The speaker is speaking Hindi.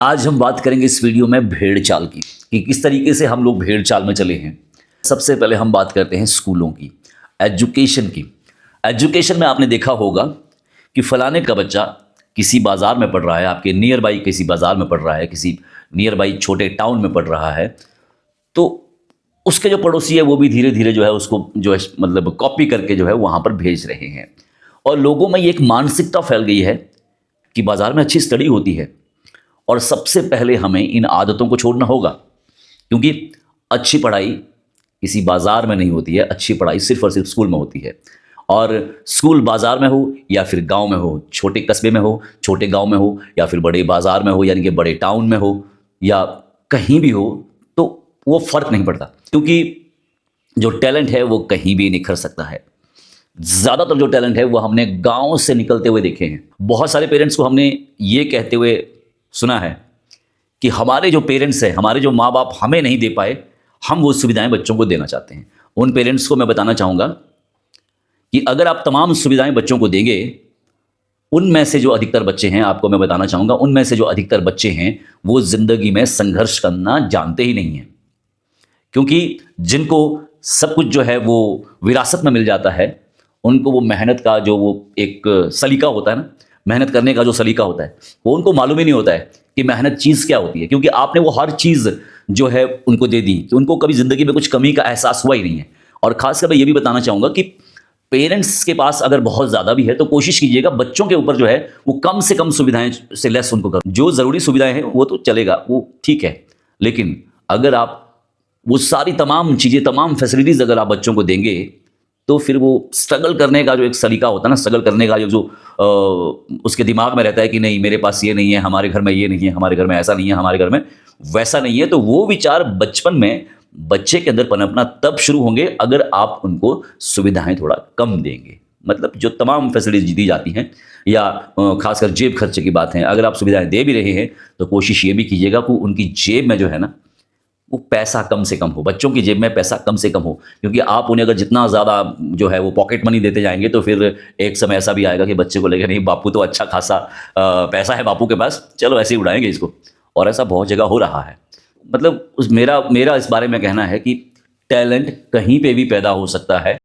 आज हम बात करेंगे इस वीडियो में भेड़ चाल की कि किस तरीके से हम लोग भेड़ चाल में चले हैं। सबसे पहले हम बात करते हैं स्कूलों की, एजुकेशन की। एजुकेशन में आपने देखा होगा कि फलाने का बच्चा किसी बाज़ार में पढ़ रहा है, आपके नियर बाई किसी बाज़ार में पढ़ रहा है, किसी नियर बाई छोटे टाउन में पढ़ रहा है, तो उसके जो पड़ोसी है वो भी धीरे धीरे जो है उसको जो है मतलब कॉपी करके जो है वहाँ पर भेज रहे हैं। और लोगों में ये एक मानसिकता फैल गई है कि बाज़ार में अच्छी स्टडी होती है और सबसे पहले हमें इन आदतों को छोड़ना होगा, क्योंकि अच्छी पढ़ाई किसी बाज़ार में नहीं होती है, अच्छी पढ़ाई सिर्फ और सिर्फ स्कूल में होती है। और स्कूल बाज़ार में हो या फिर गांव में हो, छोटे कस्बे में हो, छोटे गांव में हो, या फिर बड़े बाज़ार में हो यानी कि बड़े टाउन में हो, या कहीं भी हो, तो वो फ़र्क नहीं पड़ता, क्योंकि जो टैलेंट है वो कहीं भी निखर सकता है। ज़्यादातर जो टैलेंट है वो हमने गांव से निकलते हुए देखे हैं। बहुत सारे पेरेंट्स को हमने ये कहते हुए सुना है कि हमारे जो पेरेंट्स हैं, हमारे जो माँ बाप हमें नहीं दे पाए, हम वो सुविधाएं बच्चों को देना चाहते हैं। उन पेरेंट्स को मैं बताना चाहूँगा कि अगर आप तमाम सुविधाएं बच्चों को देंगे, उनमें से जो अधिकतर बच्चे हैं, आपको मैं बताना चाहूँगा, उनमें से जो अधिकतर बच्चे हैं वो ज़िंदगी में संघर्ष करना जानते ही नहीं हैं। क्योंकि जिनको सब कुछ जो है वो विरासत में मिल जाता है, उनको वो मेहनत का जो वो एक सलीका होता है ना, मेहनत करने का जो सलीका होता है, वो उनको मालूम ही नहीं होता है कि मेहनत चीज़ क्या होती है, क्योंकि आपने वो हर चीज़ जो है उनको दे दी कि उनको कभी ज़िंदगी में कुछ कमी का एहसास हुआ ही नहीं है। और ख़ासकर मैं ये भी बताना चाहूँगा कि पेरेंट्स के पास अगर बहुत ज़्यादा भी है तो कोशिश कीजिएगा बच्चों के ऊपर जो है वो कम से कम सुविधाएं से लेस उनको करो। जो ज़रूरी सुविधाएं हैं वो तो चलेगा, वो ठीक है, लेकिन अगर आप वो सारी तमाम चीज़ें, तमाम फैसिलिटीज़ अगर आप बच्चों को देंगे, तो फिर वो स्ट्रगल करने का जो एक सलीका होता है ना, स्ट्रगल करने का जो उसके दिमाग में रहता है कि नहीं मेरे पास ये नहीं है, हमारे घर में ये नहीं है, हमारे घर में ऐसा नहीं है, हमारे घर में वैसा नहीं है, तो वो विचार बचपन में बच्चे के अंदर पनपना तब शुरू होंगे अगर आप उनको सुविधाएं थोड़ा कम देंगे। मतलब जो तमाम फैसिलिटीज दी जाती हैं, या खासकर जेब खर्चे की बात है, अगर आप सुविधाएं दे भी रहे हैं तो कोशिश ये भी कीजिएगा कि उनकी जेब में जो है ना वो पैसा कम से कम हो, बच्चों की जेब में पैसा कम से कम हो। क्योंकि आप उन्हें अगर जितना ज़्यादा जो है वो पॉकेट मनी देते जाएंगे तो फिर एक समय ऐसा भी आएगा कि बच्चे को लेकर नहीं बापू तो अच्छा खासा पैसा है बापू के पास, चलो ऐसे ही उड़ाएंगे इसको। और ऐसा बहुत जगह हो रहा है। मतलब मेरा इस बारे में कहना है कि टैलेंट कहीं पे भी पैदा हो सकता है।